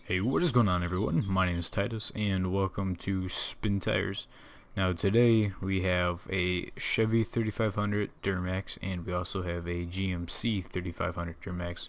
Hey, what is going on everyone? My name is Tidus and welcome to Spin Tires. Now today we have a Chevy 3500 Duramax and we also have a GMC 3500 Duramax,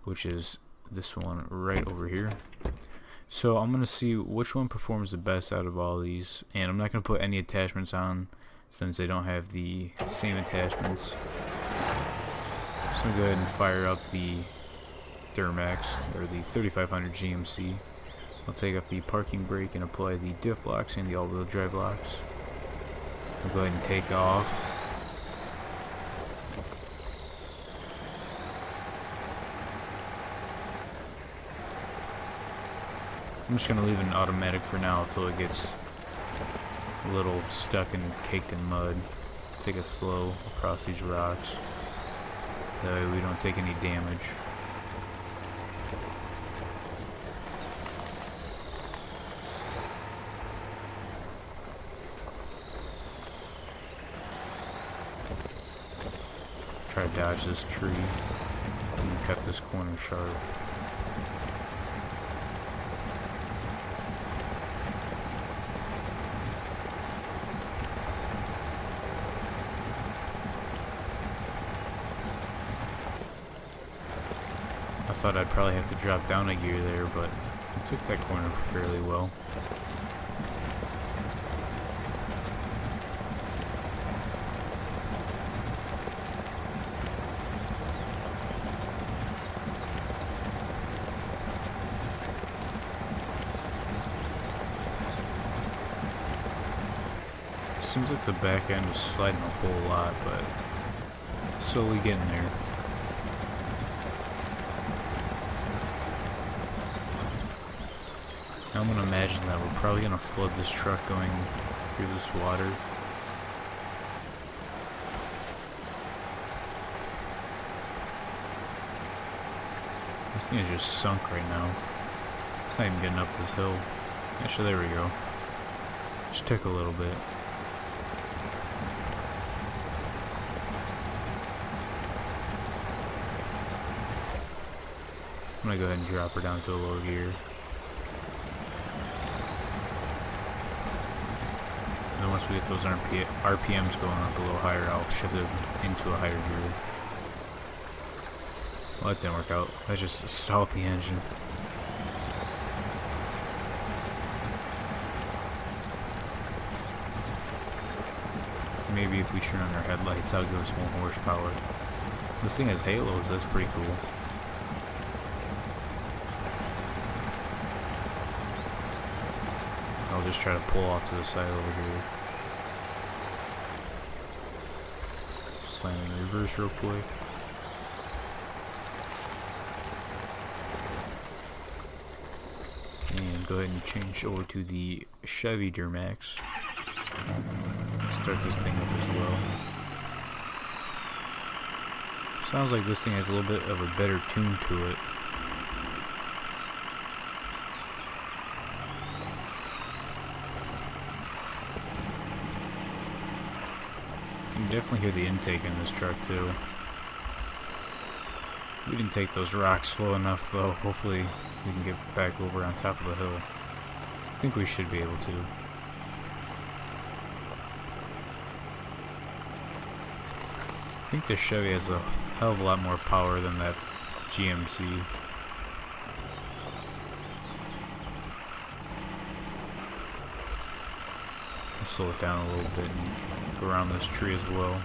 which is this one right over here. So I'm going to see which one performs the best out of all these, and I'm not going to put any attachments on since they don't have the same attachments. So I'm going to go ahead and fire up the Duramax, or the 3500 GMC. I'll take off the parking brake and apply the diff locks and the all-wheel drive locks. I'll go ahead and take off. I'm just going to leave it in automatic for now until it gets a little stuck and caked in mud. Take it slow across these rocks. That way we don't take any damage. Try to dodge this tree and cut this corner sharp. I thought I'd probably have to drop down a gear there, but I took that corner fairly well. Seems like the back end is sliding a whole lot, but slowly getting there. Now I'm going to imagine that we're probably going to flood this truck going through this water. This thing is just sunk right now. It's not even getting up this hill. Actually, there we go. Just took a little bit. I'm going to go ahead and drop her down to a low gear. And then once we get those RPMs going up a little higher, I'll shift it into a higher gear. Well, that didn't work out. That just stalled the engine. Maybe if we turn on our headlights, that'll give us more horsepower. This thing has halos, that's pretty cool. I'll just try to pull off to the side over here. Slam in reverse real quick. And go ahead and change over to the Chevy Duramax. Start this thing up as well. Sounds like this thing has a little bit of a better tune to it. You can definitely hear the intake in this truck too. We didn't take those rocks slow enough though. Hopefully we can get back over on top of the hill. I think we should be able to. I think this Chevy has a hell of a lot more power than that GMC. I'll slow it down a little bit and go around this tree as well.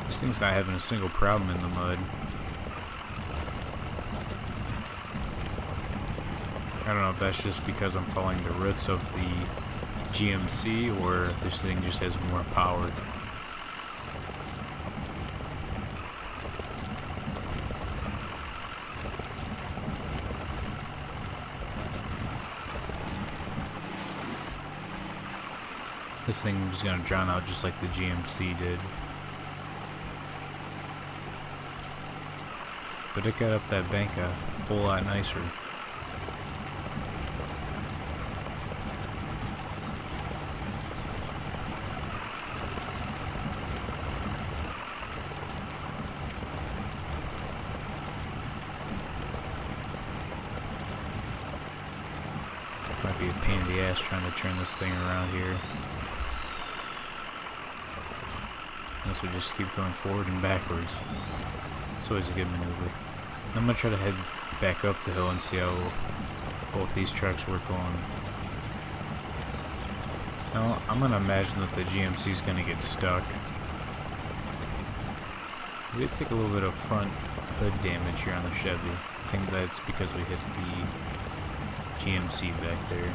This thing's not having a single problem in the mud. I don't know if that's just because I'm following the roots of the GMC or if this thing just has more power. This thing is going to drown out just like the GMC did. But it got up that bank a whole lot nicer. gas trying to turn this thing around here. Unless we just keep going forward and backwards. It's always a good maneuver. I'm gonna try to head back up the hill and see how both these trucks work on. Now, I'm gonna imagine that the GMC is gonna get stuck. We did take a little bit of front hood damage here on the Chevy. I think that's because we hit the GMC back there.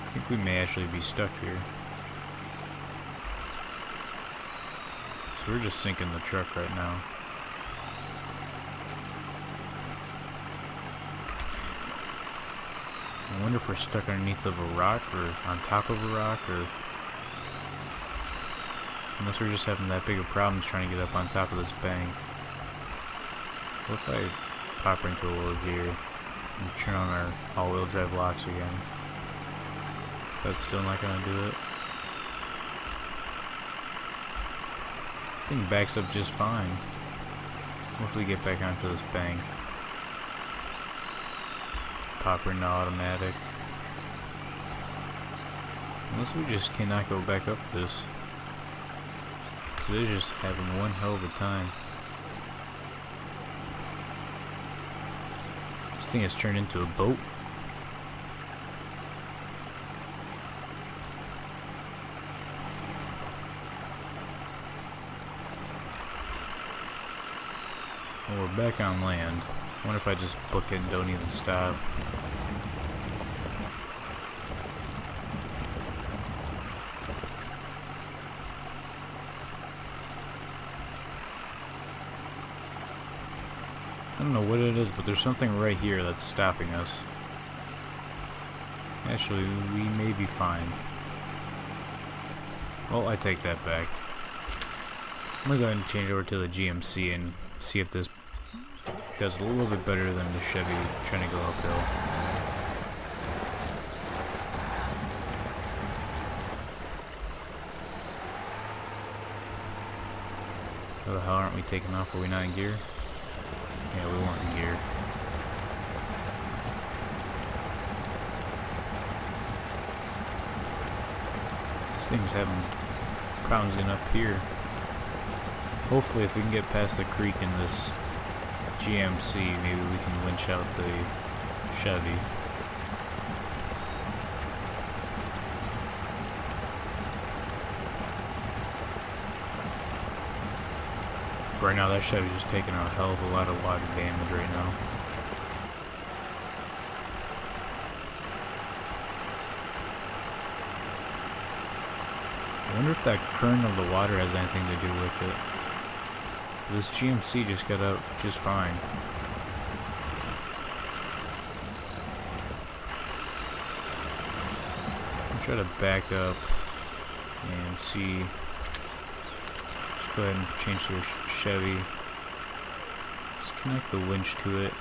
I think we may actually be stuck here. So we're just sinking the truck right now. I wonder if we're stuck underneath of a rock or on top of a rock, or unless we're just having that big of problems trying to get up on top of this bank. What if I pop into a little gear and turn on our all-wheel drive locks again? That's still not gonna do it. This thing backs up just fine. Hopefully get back onto this bank. Pop her into automatic. Unless we just cannot go back up this. They're just having one hell of a time. This thing has turned into a boat. Well, we're back on land. I wonder if I just book it and don't even stop. I don't know what it is, but there's something right here that's stopping us. Actually, we may be fine. Well, I take that back. I'm gonna go ahead and change over to the GMC and see if this does a little bit better than the Chevy trying to go uphill. How the hell aren't we taking off? Are we not in gear? Yeah, we weren't in gear. This thing's having problems getting up here. Hopefully if we can get past the creek in this GMC, maybe we can winch out the Chevy. Right now that Chevy's just taking a hell of a lot of water damage right now. I wonder if that current of the water has anything to do with it. This GMC just got out just fine. I'll try to back up and see. Let's go ahead and change to the Chevy. Let's connect the winch to it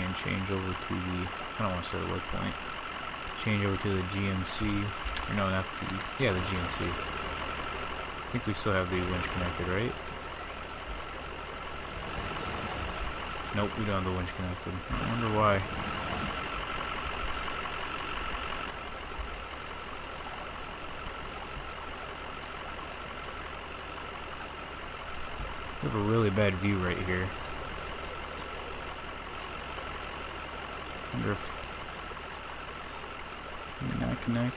and change over to the, I don't want to set a low point. Change over to the GMC. Or no, not the, yeah, the GMC. I think we still have the winch connected, right? Nope, we don't have the winch connected. I wonder why. We have a really bad view right here. I wonder if... Can we not connect?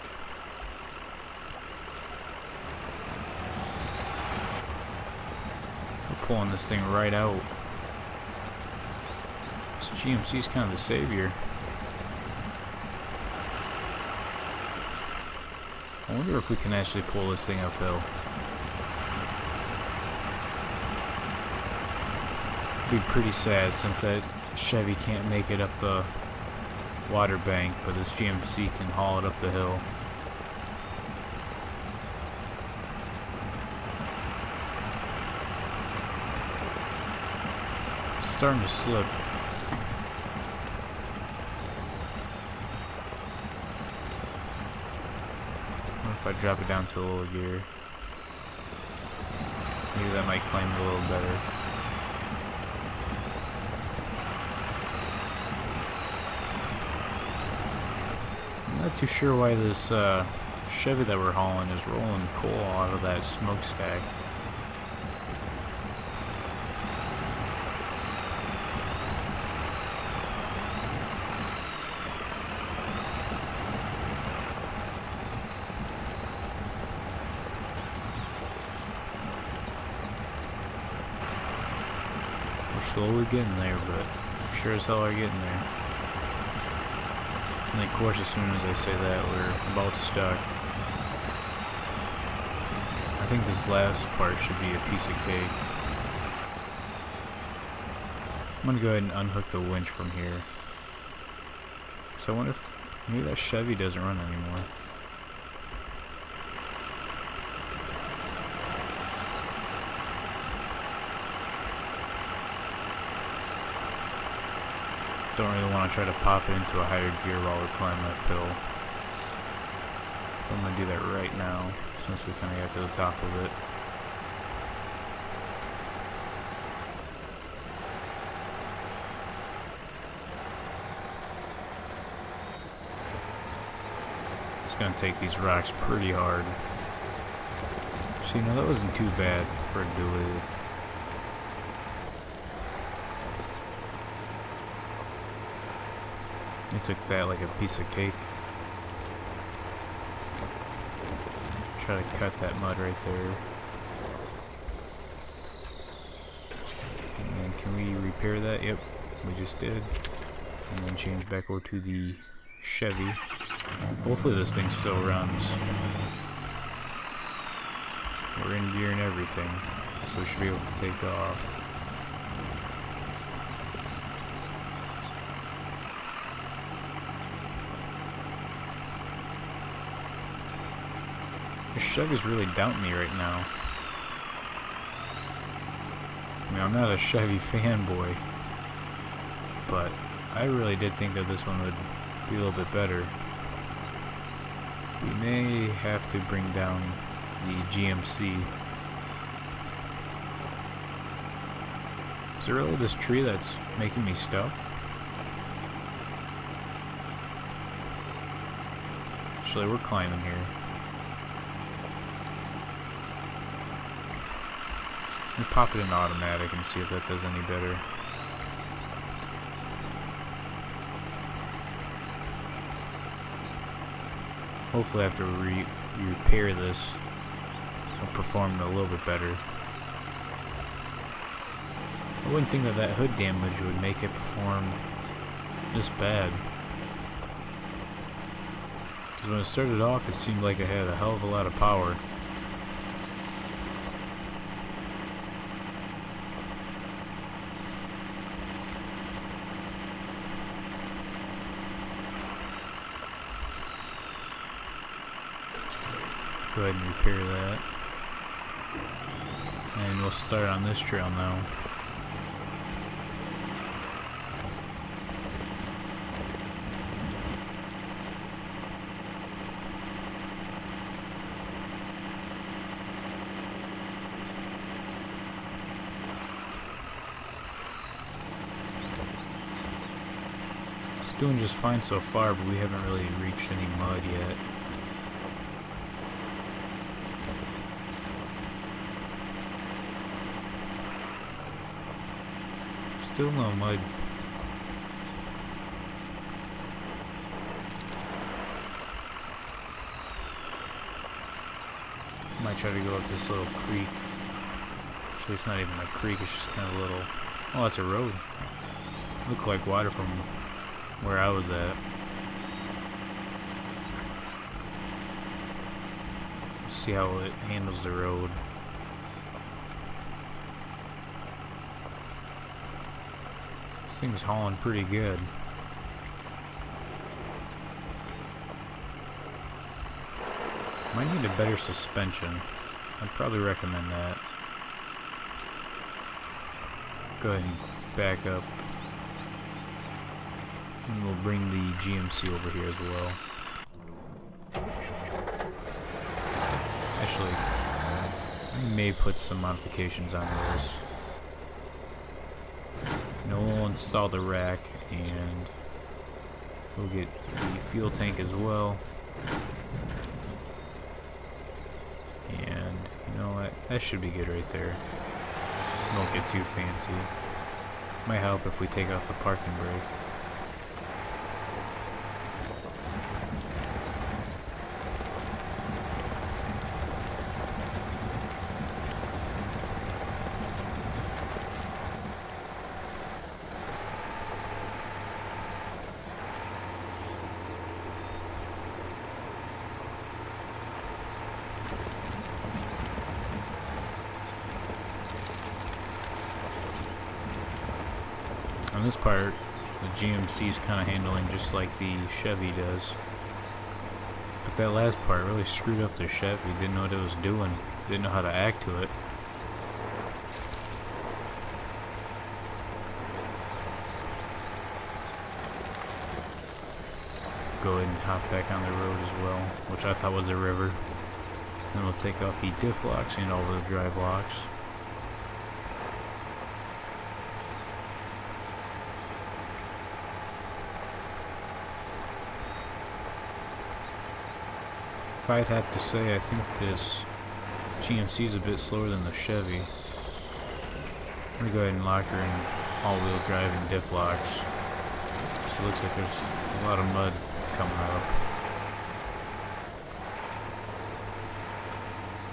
We're pulling this thing right out. This GMC's kind of the savior. I wonder if we can actually pull this thing uphill. It'd be pretty sad since that Chevy can't make it up the water bank, but this GMC can haul it up the hill. It's starting to slip. What if I drop it down to a little gear? Maybe that might climb it a little better. Not too sure why this Chevy that we're hauling is rolling coal out of that smokestack. We're slowly getting there, but sure as hell are getting there. And of course, as soon as I say that, we're about stuck. I think this last part should be a piece of cake. I'm gonna go ahead and unhook the winch from here. So I wonder if maybe that Chevy doesn't run anymore. Don't really want to try to pop it into a higher gear while we're climbing uphill. So I'm going to do that right now, since we kind of got to the top of it. It's going to take these rocks pretty hard. So, you know, that wasn't too bad for a dually. I took that like a piece of cake. Try to cut that mud right there. And then can we repair that? Yep, we just did. And then change back over to the Chevy. Hopefully this thing still runs. We're in gear and everything, so we should be able to take off. This Chevy's really doubting me right now. I mean, I'm not a Chevy fanboy, but I really did think that this one would be a little bit better. We may have to bring down the GMC. Is it really this tree that's making me stuck? Actually, we're climbing here. Let me pop it in automatic and see if that does any better. Hopefully after we repair this, it'll perform a little bit better. I wouldn't think that that hood damage would make it perform this bad. Because when it started off, it seemed like it had a hell of a lot of power. Go ahead and repair that. And we'll start on this trail now. It's doing just fine so far, but we haven't really reached any mud yet. Still no mud. Might try to go up this little creek. Actually, it's not even a creek, it's just kind of a little... Oh, that's a road. Looked like water from where I was at. Let's see how it handles the road. Thing's hauling pretty good. Might need a better suspension. I'd probably recommend that. Go ahead and back up. And we'll bring the GMC over here as well. Actually, I may put some modifications on those. We'll install the rack and We'll get the fuel tank as well. And you know what? That should be good right there. Won't get too fancy. Might help if we take off the parking brake. On this part, the GMC is kind of handling just like the Chevy does. But that last part really screwed up the Chevy. Didn't know what it was doing. Didn't know how to act to it. Go ahead and hop back on the road as well, which I thought was a river. Then we'll take off the diff locks and all the drive locks. If I'd have to say, I think this GMC is a bit slower than the Chevy. I'm going to go ahead and lock her in all-wheel drive and diff locks. So it looks like there's a lot of mud coming up.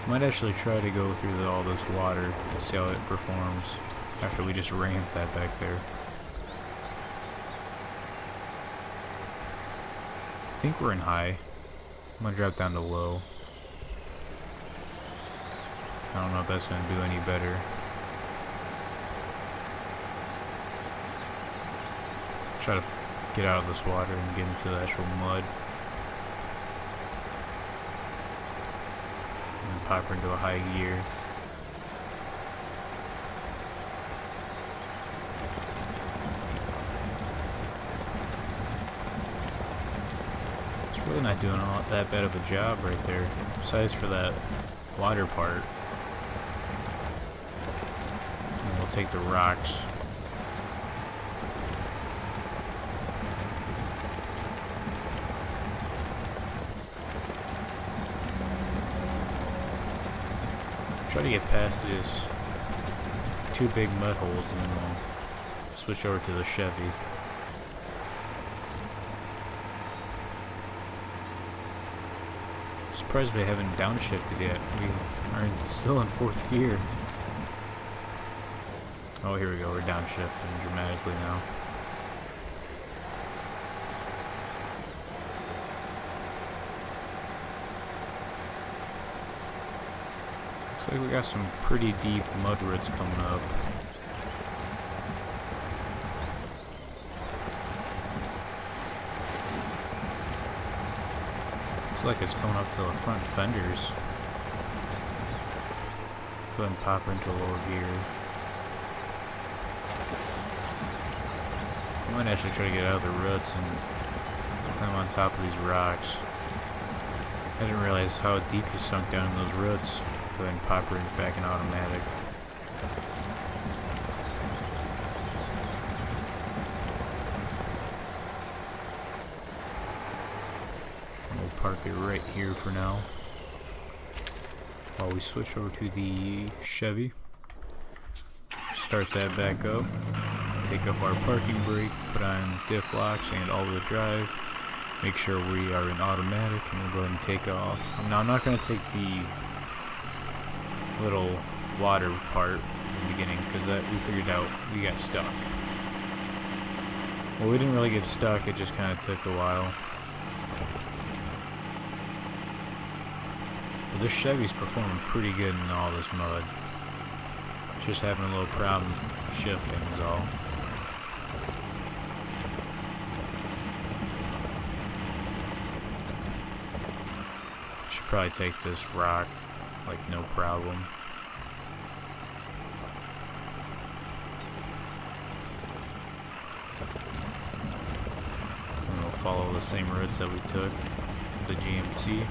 Might actually try to go through all this water and see how it performs after we just ramped that back there. I think we're in high. I'm gonna drop down to low. I don't know if that's gonna do any better. Try to get out of this water and get into the actual mud. And pop her into a high gear. Really not doing that bad of a job right there, besides for that water part. And we'll take the rocks. Try to get past these two big mud holes and then we'll switch over to the Chevy. Surprised we haven't downshifted yet. We are still in 4th gear. Oh, here we go. We're downshifting dramatically now. Looks like we got some pretty deep mud roots coming up. Like it's coming up to the front fenders. Go ahead and pop her into a lower gear. I might actually try to get out of the roots and climb on top of these rocks. I didn't realize how deep you sunk down in those roots. Go ahead and pop her back in automatic. Park it right here for now while we switch over to the Chevy. Start that back up, take up our parking brake, put on diff locks and all-wheel drive, make sure we are in automatic, and we'll go ahead and take off. Now I'm not going to take the little water part in the beginning because that we figured out we got stuck. Well, we didn't really get stuck, it just kind of took a while. This Chevy's performing pretty good in all this mud. Just having a little problem shifting is all. Should probably take this rock like no problem. And we'll follow the same routes that we took, the GMC.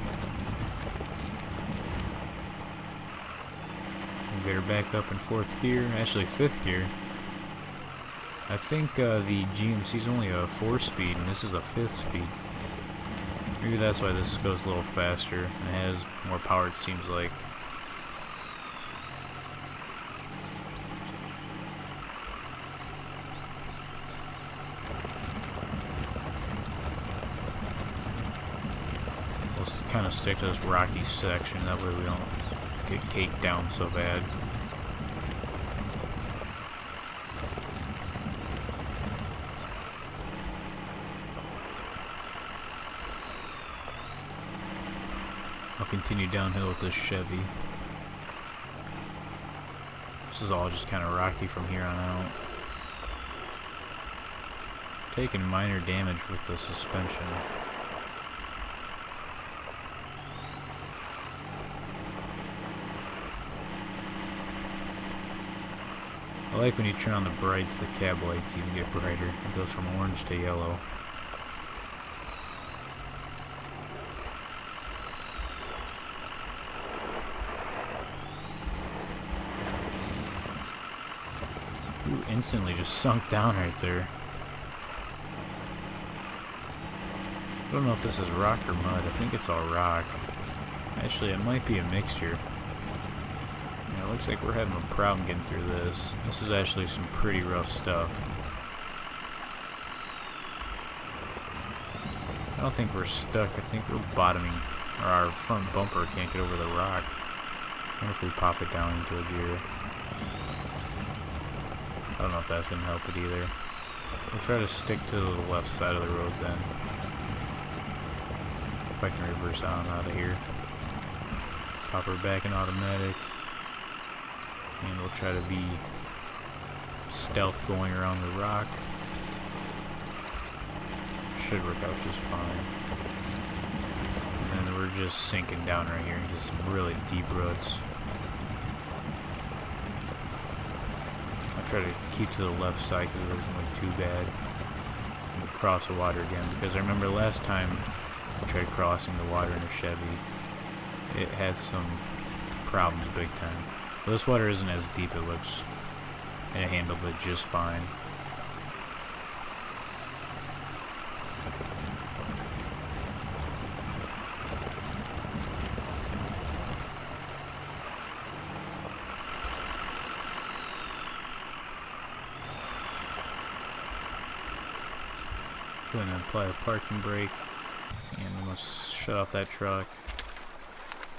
Get her back up in 4th gear, actually 5th gear. I think the GMC is only a 4-speed and this is a 5th speed. Maybe that's why this goes a little faster and has more power, it seems like. We'll kind of stick to this rocky section, that way we don't get caked down so bad. I'll continue downhill with this Chevy. This is all just kind of rocky from here on out. Taking minor damage with the suspension. I like when you turn on the brights, the cab lights even get brighter. It goes from orange to yellow. Ooh, instantly just sunk down right there. I don't know if this is rock or mud. I think it's all rock. Actually, it might be a mixture. Yeah, it looks like we're having a problem getting through this. This is actually some pretty rough stuff. I don't think we're stuck. I think we're bottoming. Or our front bumper can't get over the rock. I wonder if we pop it down into a gear. I don't know if that's going to help it either. We'll try to stick to the left side of the road then. If I can reverse on out of here. Pop her back in automatic. And we'll try to be stealth going around the rock. Should work out just fine. And then we're just sinking down right here into some really deep ruts. I'll try to keep to the left side because it doesn't look too bad. And we'll cross the water again because I remember last time I tried crossing the water in a Chevy. It had some problems big time. Well, this water isn't as deep as it looks, and it handled it just fine. Go ahead and apply a parking brake, and we must shut off that truck.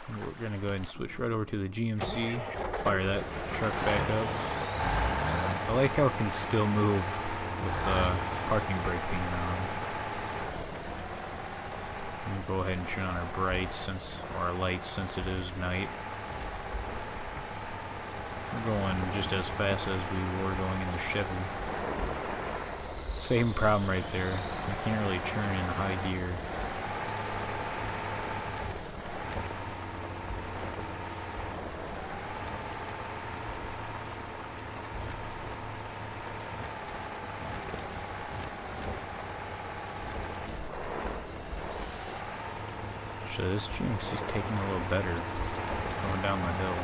And we're going to go ahead and switch right over to the GMC, fire that truck back up. I like how it can still move with the parking brake being on. And we'll go ahead and turn on our brights, or our lights, since it is night. We're going just as fast as we were going in the Chevy. Same problem right there. We can't really turn in high gear. So this GMC's taking a little better going down the hill.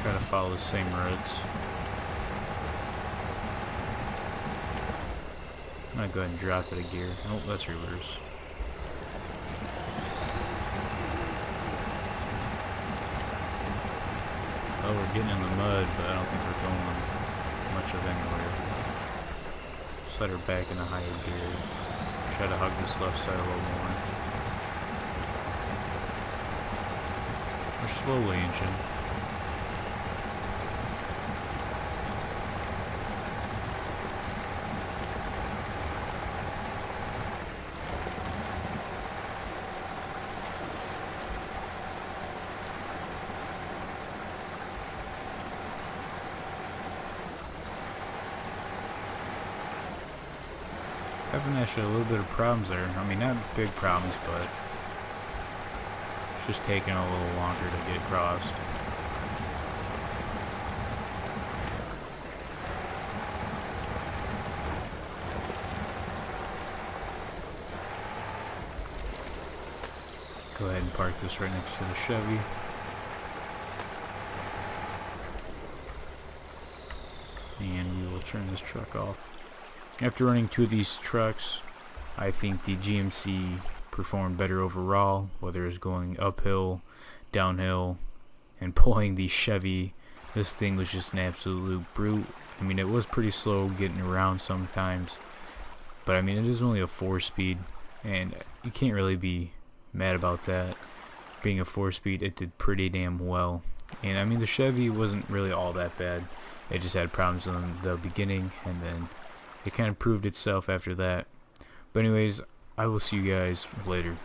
Try to follow the same roads. I'm gonna go ahead and drop it a gear. Oh, that's reverse. Oh, we're getting in the mud, but I don't think we're going much of anywhere. Set her back in a higher gear. Try to hug this left side a little more. We're slowly inching. Having actually a little bit of problems there. I mean, not big problems, but it's just taking a little longer to get crossed. Go ahead and park this right next to the Chevy. And we will turn this truck off. After running two of these trucks, I think the GMC performed better overall, whether it's going uphill, downhill, and pulling the Chevy. This thing was just an absolute brute. I mean, it was pretty slow getting around sometimes, but I mean, it is only a 4-speed, and you can't really be mad about that. Being a 4-speed, it did pretty damn well. And I mean, the Chevy wasn't really all that bad. It just had problems in the beginning, and then it kind of proved itself after that. But anyways, I will see you guys later.